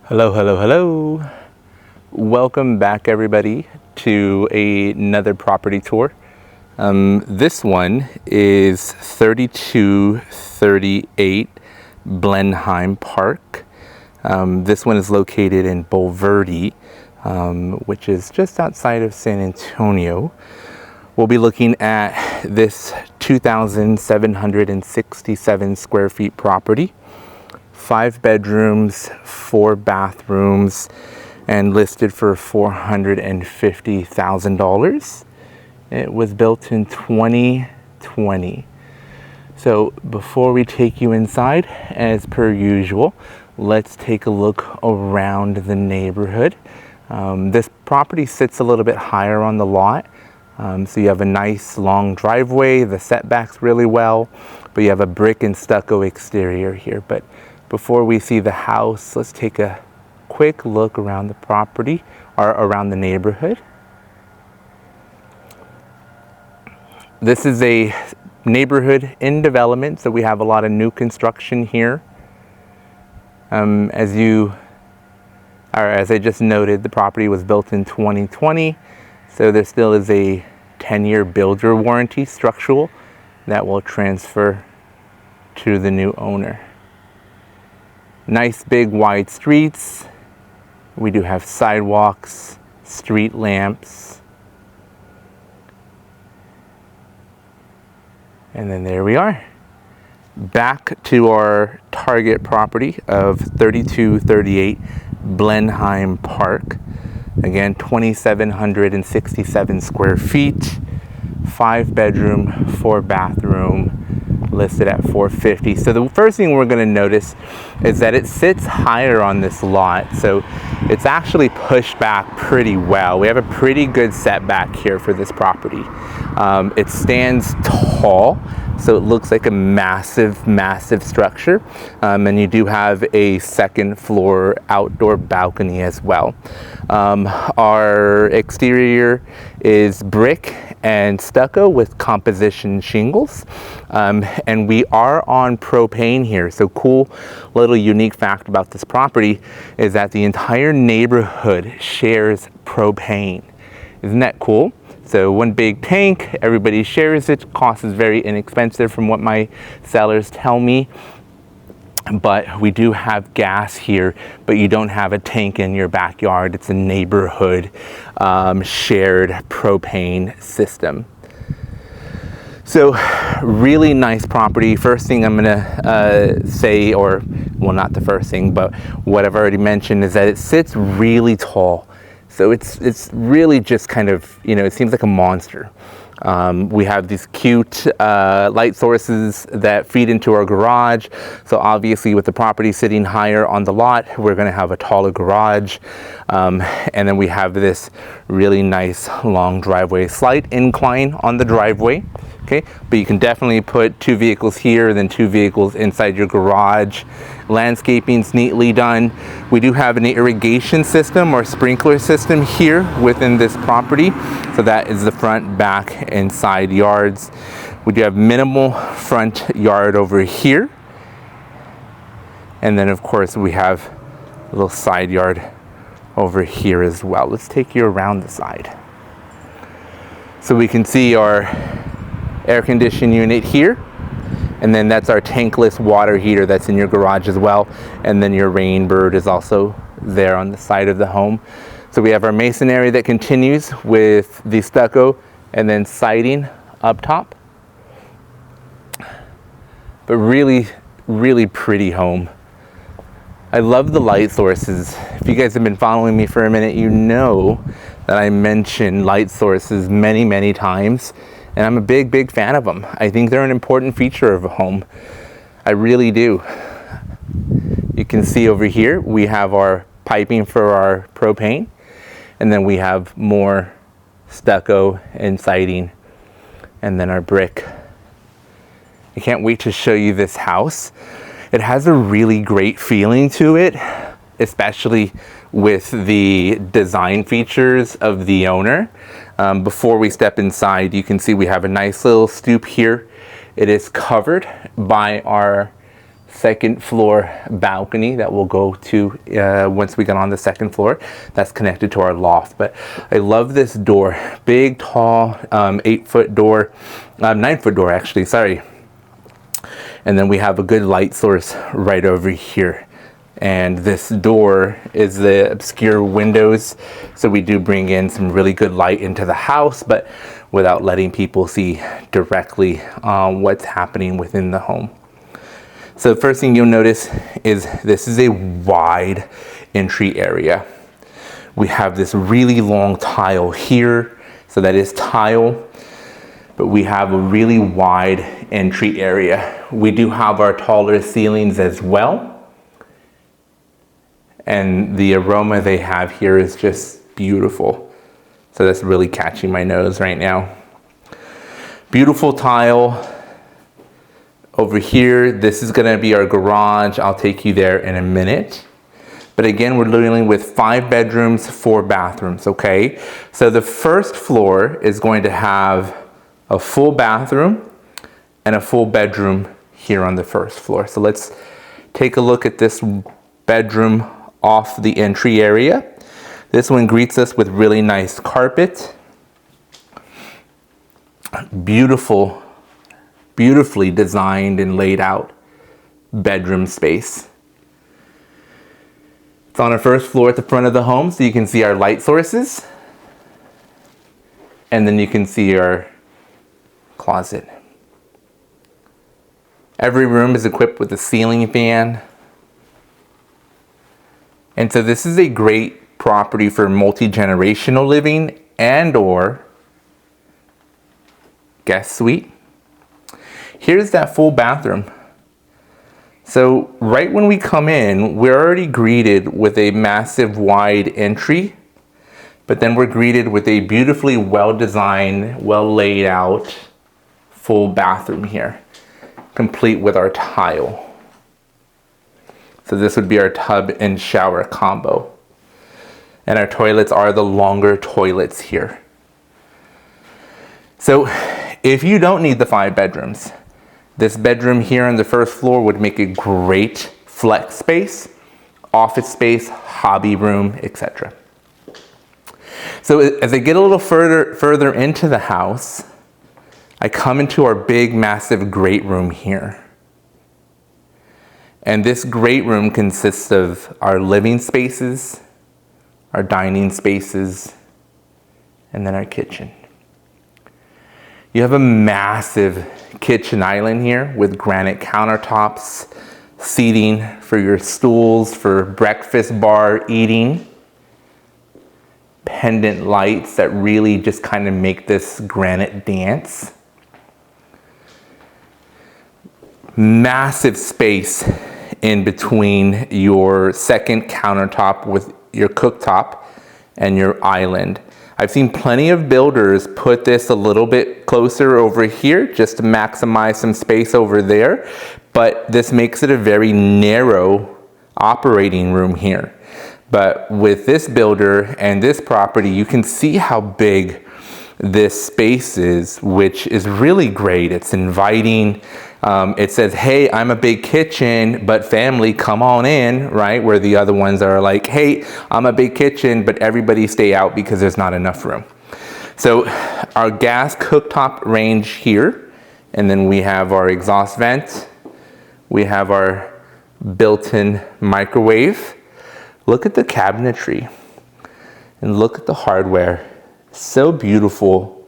Hello, hello, hello. Welcome back, everybody, to another property tour. This one is 3238 Blenheim Park. This one is located in Bulverde, which is just outside of San Antonio. We'll be looking at this 2,767 square feet property. 5 bedrooms, 4 bathrooms, and listed for $450,000. It was built in 2020. So before we take you inside, as per usual, let's take a look around the neighborhood. This property sits a little bit higher on the lot. So you have a nice long driveway, the setbacks really well, but you have a brick and stucco exterior here. But before we see the house, let's take a quick look around the property or around the neighborhood. This is a neighborhood in development, so we have a lot of new construction here. As I just noted, the property was built in 2020, so there still is a 10-year builder warranty structural that will transfer to the new owner. Nice big wide streets. We do have sidewalks, street lamps. And then there we are. Back to our target property of 3238 Blenheim Park. Again, 2,767 square feet, 5 bedroom, 4 bathroom, listed at $450,000. So the first thing we're going to notice is that it sits higher on this lot, so it's actually pushed back pretty well. We have a pretty good setback here for this property. It stands tall, so it looks like a massive structure, and you do have a second floor outdoor balcony as well. Our exterior is brick and stucco with composition shingles, and we are on propane here. So cool little unique fact about this property is that the entire neighborhood shares propane. Isn't that cool? So one big tank, everybody shares it. Cost is very inexpensive from what my sellers tell me. But we do have gas here, but you don't have a tank in your backyard. It's a neighborhood shared propane system. So really nice property. First thing I'm gonna say, or well, not the first thing, but what I've already mentioned is that it sits really tall. So it's really just kind of, it seems like a monster. We have these cute light sources that feed into our garage. So obviously with the property sitting higher on the lot, we're going to have a taller garage. And then we have this really nice long driveway, slight incline on the driveway. Okay, but you can definitely put 2 vehicles here, then 2 vehicles inside your garage. Landscaping's neatly done. We do have an irrigation system or sprinkler system here within this property. So that is the front, back, and side yards. We do have minimal front yard over here. And then of course we have a little side yard over here as well. Let's take you around the side. So we can see our air conditioning unit here, and then that's our tankless water heater that's in your garage as well, and then your rain bird is also there on the side of the home. So we have our masonry that continues with the stucco and then siding up top. But really pretty home. I love the light sources. If you guys have been following me for a minute, you know that I mention light sources many times. And I'm a big fan of them. I think they're an important feature of a home. I really do. You can see over here, we have our piping for our propane. And then we have more stucco and siding. And then our brick. I can't wait to show you this house. It has a really great feeling to it, especially with the design features of the owner. Before we step inside, you can see we have a nice little stoop here. It is covered by our second floor balcony that we'll go to once we get on the second floor. That's connected to our loft. But I love this door. Big, tall, 8-foot door, 9-foot door actually, sorry. And then we have a good light source right over here. And this door is the obscure windows, so we do bring in some really good light into the house, but without letting people see directly what's happening within the home. So the first thing you'll notice is this is a wide entry area. We have this really long tile here, so that is tile, but we have a really wide entry area. We do have our taller ceilings as well. And the aroma they have here is just beautiful. So that's really catching my nose right now. Beautiful tile. Over here, this is gonna be our garage. I'll take you there in a minute. But again, we're dealing with 5 bedrooms, 4 bathrooms, okay? So the first floor is going to have a full bathroom and a full bedroom here on the first floor. So let's take a look at this bedroom off the entry area. This one greets us with really nice carpet. Beautiful, beautifully designed and laid out bedroom space. It's on our first floor at the front of the home, so you can see our light sources. And then you can see our closet. Every room is equipped with a ceiling fan. And so this is a great property for multi-generational living and or guest suite. Here's that full bathroom. So right when we come in, we're already greeted with a massive wide entry, but then we're greeted with a beautifully well-designed, well-laid out full bathroom here, complete with our tile. So this would be our tub and shower combo. And our toilets are the longer toilets here. So if you don't need the 5 bedrooms, this bedroom here on the first floor would make a great flex space, office space, hobby room, etc. So as I get a little further into the house, I come into our big, massive great room here. And this great room consists of our living spaces, our dining spaces, and then our kitchen. You have a massive kitchen island here with granite countertops, seating for your stools, for breakfast bar eating, pendant lights that really just kind of make this granite dance. Massive space in between your second countertop with your cooktop and your island. I've seen plenty of builders put this a little bit closer over here just to maximize some space over there, but this makes it a very narrow operating room here. But with this builder and this property, you can see how big this space is, which is really great. It's inviting. It says, hey, I'm a big kitchen, but family, come on in, right? Where the other ones are like, hey, I'm a big kitchen, but everybody stay out because there's not enough room. So our gas cooktop range here, and then we have our exhaust vent. We have our built-in microwave. Look at the cabinetry and look at the hardware. So beautiful,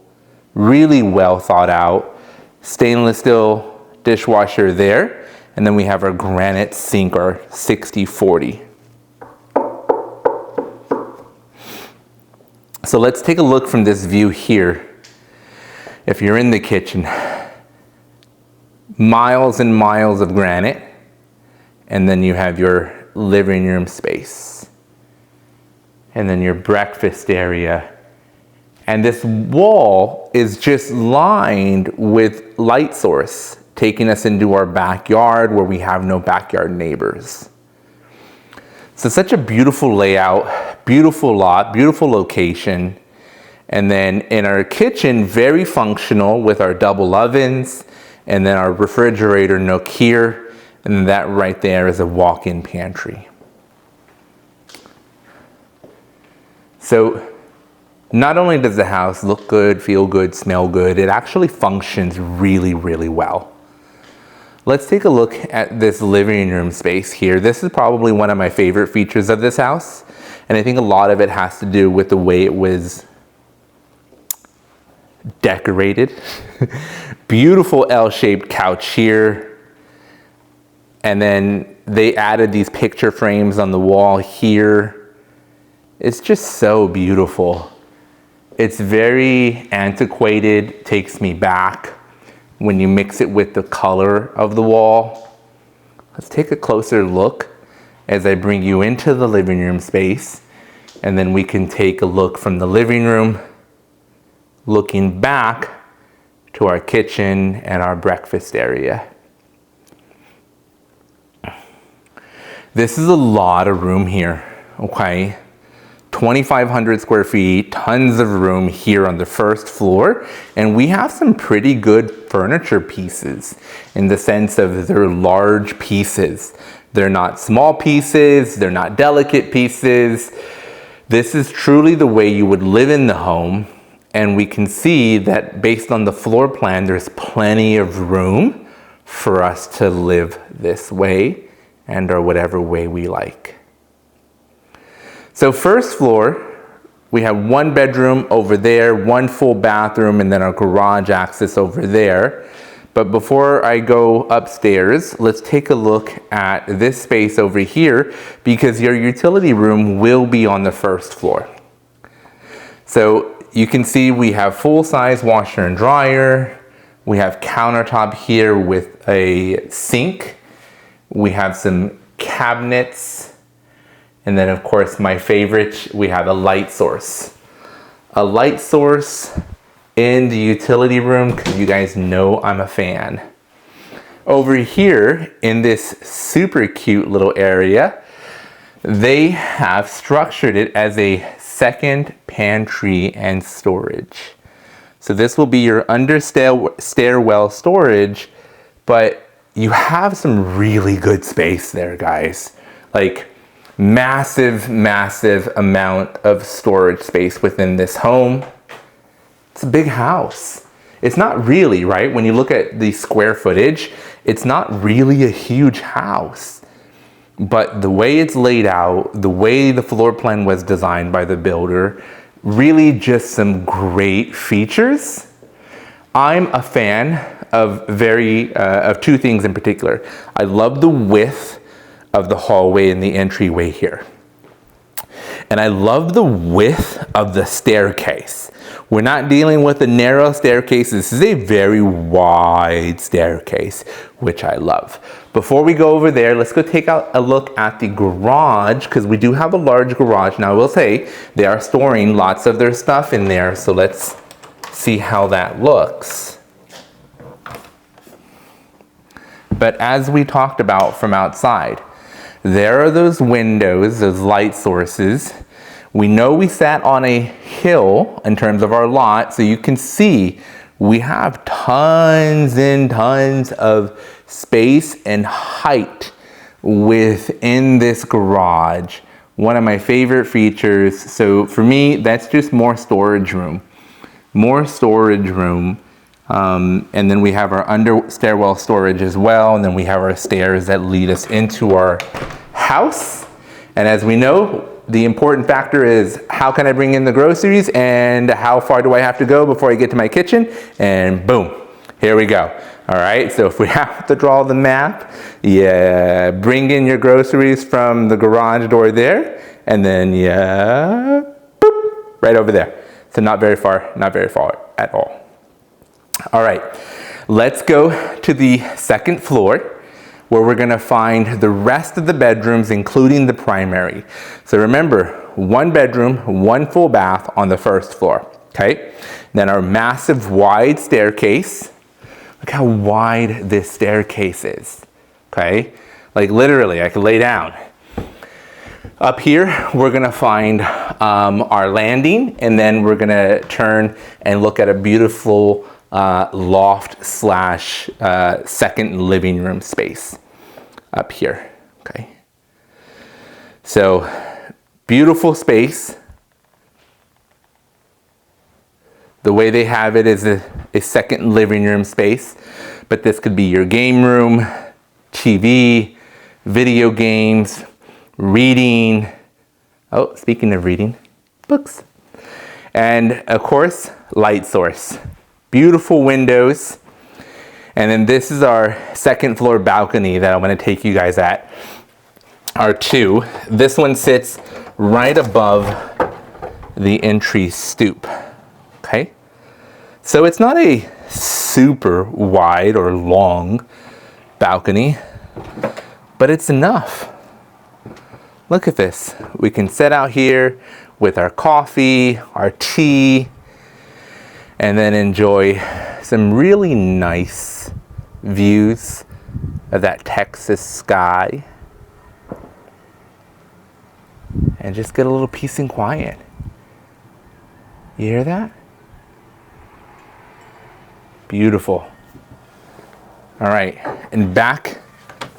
really well thought out. Stainless steel dishwasher there, and then we have our granite sink, our 60/40. So let's take a look from this view here. If you're in the kitchen, miles and miles of granite, and then you have your living room space, and then your breakfast area. And this wall is just lined with light source, taking us into our backyard where we have no backyard neighbors. So such a beautiful layout, beautiful lot, beautiful location. And then in our kitchen, very functional with our double ovens, and then our refrigerator nook here. And then that right there is a walk-in pantry. So not only does the house look good, feel good, smell good, it actually functions really, really well. Let's take a look at this living room space here. This is probably one of my favorite features of this house. And I think a lot of it has to do with the way it was decorated. Beautiful L-shaped couch here. And then they added these picture frames on the wall here. It's just so beautiful. It's very antiquated, takes me back when you mix it with the color of the wall. Let's take a closer look as I bring you into the living room space, and then we can take a look from the living room, looking back to our kitchen and our breakfast area. This is a lot of room here, okay? 2,500 square feet, tons of room here on the first floor, and we have some pretty good furniture pieces in the sense of they're large pieces. They're not small pieces, they're not delicate pieces. This is truly the way you would live in the home, and we can see that based on the floor plan, there's plenty of room for us to live this way and or whatever way we like. So first floor, we have one bedroom over there, one full bathroom, and then our garage access over there. But before I go upstairs, let's take a look at this space over here because your utility room will be on the first floor. So you can see we have full-size washer and dryer. We have countertop here with a sink. We have some cabinets. And then of course, my favorite, we have a light source. A light source in the utility room, because you guys know I'm a fan. Over here in this super cute little area, they have structured it as a second pantry and storage. So this will be your under stairwell storage, but you have some really good space there, guys. Like, massive, massive amount of storage space within this home. It's a big house. It's not really, right? When you look at the square footage, it's not really a huge house. But the way it's laid out, the way the floor plan was designed by the builder, really just some great features. I'm a fan of two things in particular. I love the width of the hallway and the entryway here. And I love the width of the staircase. We're not dealing with a narrow staircase. This is a very wide staircase, which I love. Before we go over there, let's go take out a look at the garage, because we do have a large garage. Now I will say they are storing lots of their stuff in there. So let's see how that looks. But as we talked about from outside, there are those windows, those light sources. We know we sat on a hill in terms of our lot, so you can see we have tons and tons of space and height within this garage. One of my favorite features. So for me, that's just more storage room. More storage room. And then we have our under stairwell storage as well. And then we have our stairs that lead us into our house. And as we know, the important factor is how can I bring in the groceries and how far do I have to go before I get to my kitchen? And boom, here we go. All right, so if we have to draw the map, yeah, bring in your groceries from the garage door there, and then yeah, boop, right over there. So not very far at all. All right, let's go to the second floor where we're gonna find the rest of the bedrooms, including the primary. So remember, one bedroom, one full bath on the first floor, okay? Then our massive wide staircase. Look how wide this staircase is, okay? Like literally, I could lay down. Up here, we're gonna find our landing, and then we're gonna turn and look at a beautiful loft slash second living room space. up here, okay? So beautiful space. The way they have it is a second living room space, but this could be your game room, TV, video games, reading. Oh, speaking of reading, books. And of course, light source. Beautiful windows. And then this is our second floor balcony that I'm going to take you guys at. Our two. This one sits right above the entry stoop. Okay? So it's not a super wide or long balcony, but it's enough. Look at this. We can sit out here with our coffee, our tea, and then enjoy some really nice views of that Texas sky. And just get a little peace and quiet. You hear that? Beautiful. All right, and back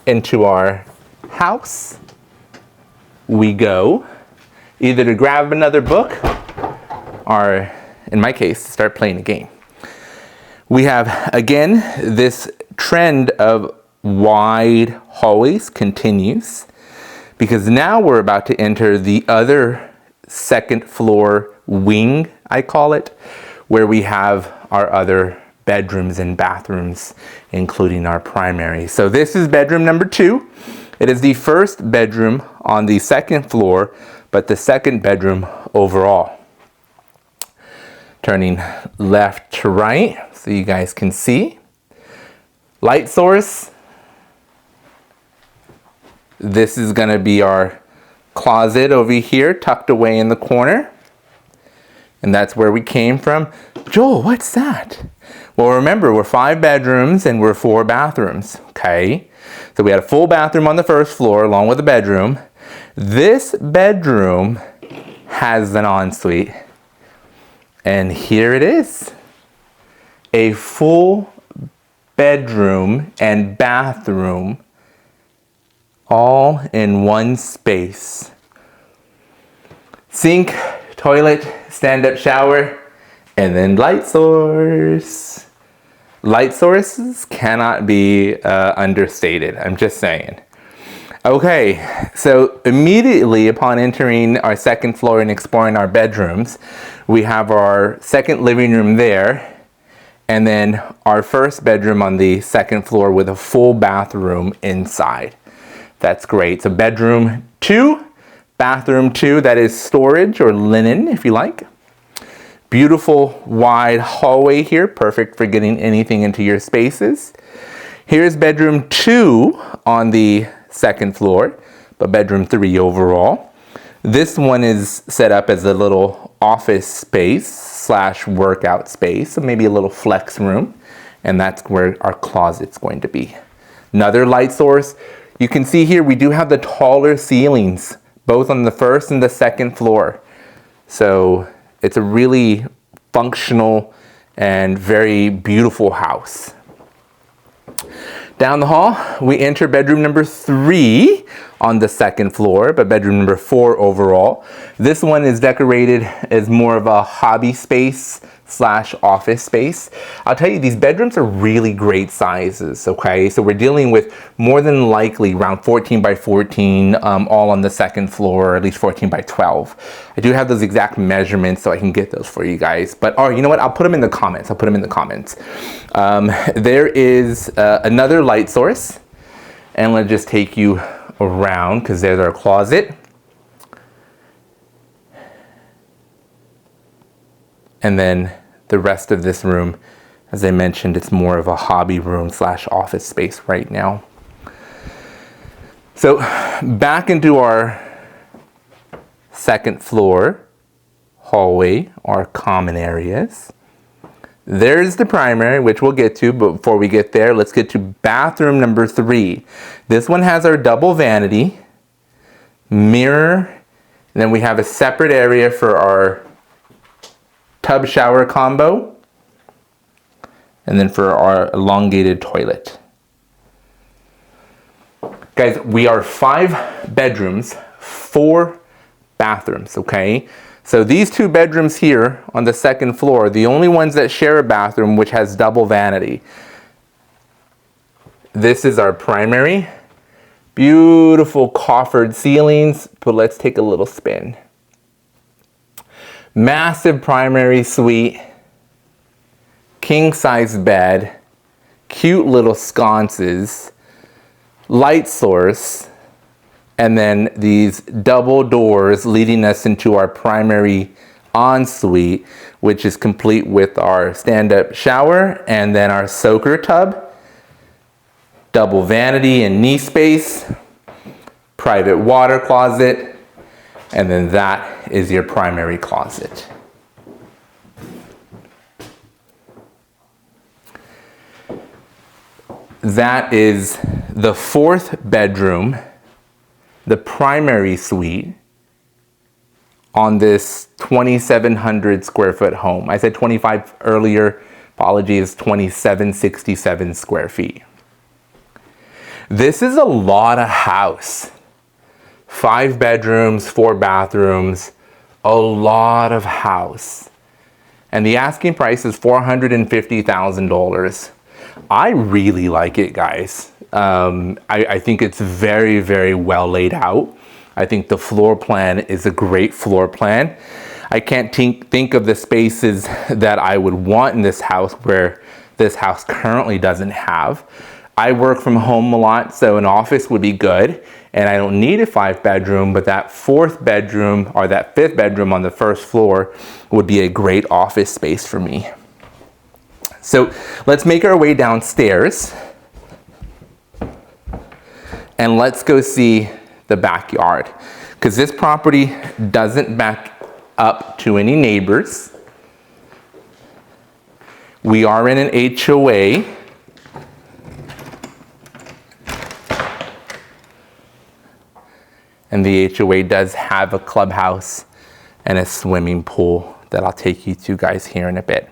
into our house we go, either to grab another book or, in my case, start playing a game. We have, again, this trend of wide hallways continues, because now we're about to enter the other second floor wing, I call it, where we have our other bedrooms and bathrooms, including our primary. So this is bedroom number 2. It is the first bedroom on the second floor, but the second bedroom overall. Turning left to right so you guys can see. Light source. This is going to be our closet over here, tucked away in the corner. And that's where we came from. Joel, what's that? Well, remember, we're 5 bedrooms and we're 4 bathrooms, okay? So we had a full bathroom on the first floor along with a bedroom. This bedroom has an ensuite. And here it is. A full bedroom and bathroom all in one space. Sink, toilet, stand-up shower, and then light source. Light sources cannot be understated. I'm just saying. Okay, so immediately upon entering our second floor and exploring our bedrooms, we have our second living room there, and then our first bedroom on the second floor with a full bathroom inside. That's great. So bedroom 2, bathroom 2, that is storage or linen if you like. Beautiful wide hallway here, perfect for getting anything into your spaces. Here's bedroom 2 on the second floor, but bedroom 3 overall. This one is set up as a little office space slash workout space, so maybe a little flex room, and that's where our closet's going to be. Another light source. You can see here we do have the taller ceilings, both on the first and the second floor. So it's a really functional and very beautiful house. Down the hall, we enter bedroom number 3 on the second floor, but bedroom number 4 overall. This one is decorated as more of a hobby space slash office space. I'll tell you, these bedrooms are really great sizes, okay? So we're dealing with more than likely around 14 by 14, all on the second floor, or at least 14 by 12. I do have those exact measurements so I can get those for you guys. But, oh, you know what? I'll put them in the comments. There is another light source, and let's just take you around because there's our closet. And then the rest of this room, as I mentioned, it's more of a hobby room slash office space right now. So back into our second floor hallway, our common areas. There's the primary, which we'll get to, but before we get there, let's get to bathroom number 3. This one has our double vanity, mirror, and then we have a separate area for our tub shower combo, and then for our elongated toilet. Guys, we are 5 bedrooms, 4 bathrooms, okay? So these 2 bedrooms here on the 2nd floor, the only ones that share a bathroom which has double vanity. This is our primary. Beautiful coffered ceilings, but let's take a little spin. Massive primary suite, king size bed, cute little sconces, light source, and then these double doors leading us into our primary ensuite, which is complete with our stand-up shower and then our soaker tub, double vanity and knee space, private water closet, and then that is your primary closet. That is the 4th bedroom, the primary suite on this 2,700 square foot home. I said 25 earlier, apologies, 2,767 square feet. This is a lot of house. 5 bedrooms, 4 bathrooms, a lot of house. And the asking price is $450,000. I really like it, guys. I think it's very, very well laid out. I think the floor plan is a great floor plan. I can't think of the spaces that I would want in this house where this house currently doesn't have. I work from home a lot, so an office would be good. And I don't need a 5 bedroom, but that 4th bedroom or that 5th bedroom on the 1st floor would be a great office space for me. So let's make our way downstairs and let's go see the backyard, because this property doesn't back up to any neighbors. We are in an HOA. And the HOA does have a clubhouse and a swimming pool that I'll take you to, guys, here in a bit.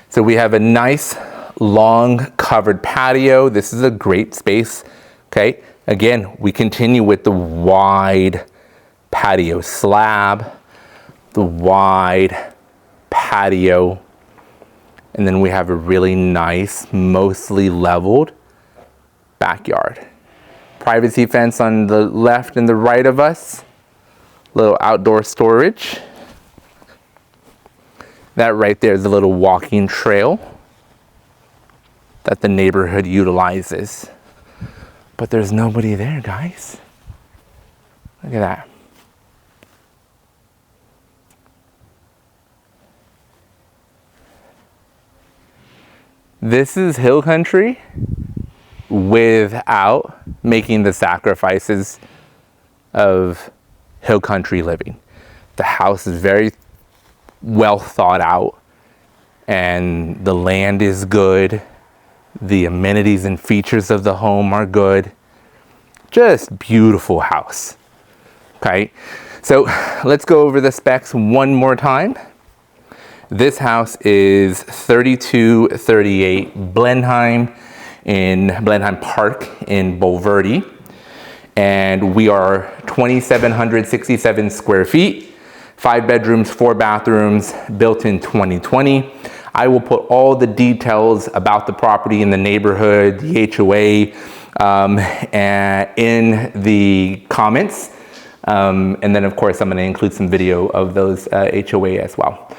So we have a nice long covered patio. This is a great space, okay? Again, we continue with the wide patio slab, the wide patio, and then we have a really nice, mostly leveled backyard. Privacy fence on the left and the right of us. Little outdoor storage. That right there is a little walking trail that the neighborhood utilizes. But there's nobody there, guys. Look at that. This is hill country without making the sacrifices of hill country living. The house is very well thought out and the land is good. The amenities and features of the home are good. Just beautiful house. Okay, so let's go over the specs one more time. This house is 3238 Blenheim Park in Bulverde, and we are 2,767 square feet, 5 bedrooms, 4 bathrooms, built in 2020. I will put all the details about the property in the neighborhood, the HOA, in the comments. And then of course, I'm gonna include some video of those HOA as well.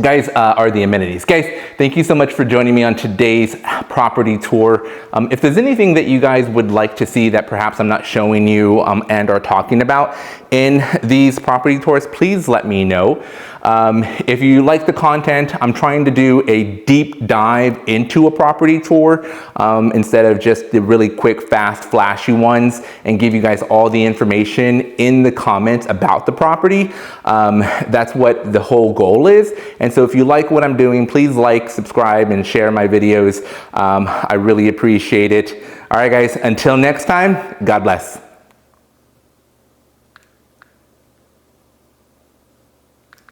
Guys, are the amenities. Guys, thank you so much for joining me on today's property tour. If there's anything that you guys would like to see that perhaps I'm not showing you and are talking about in these property tours, please let me know. If you like the content, I'm trying to do a deep dive into a property tour instead of just the really quick, fast, flashy ones, and give you guys all the information in the comments about the property. That's what the whole goal is. And so if you like what I'm doing, please like, subscribe, and share my videos. I really appreciate it. All right, guys, until next time, God bless.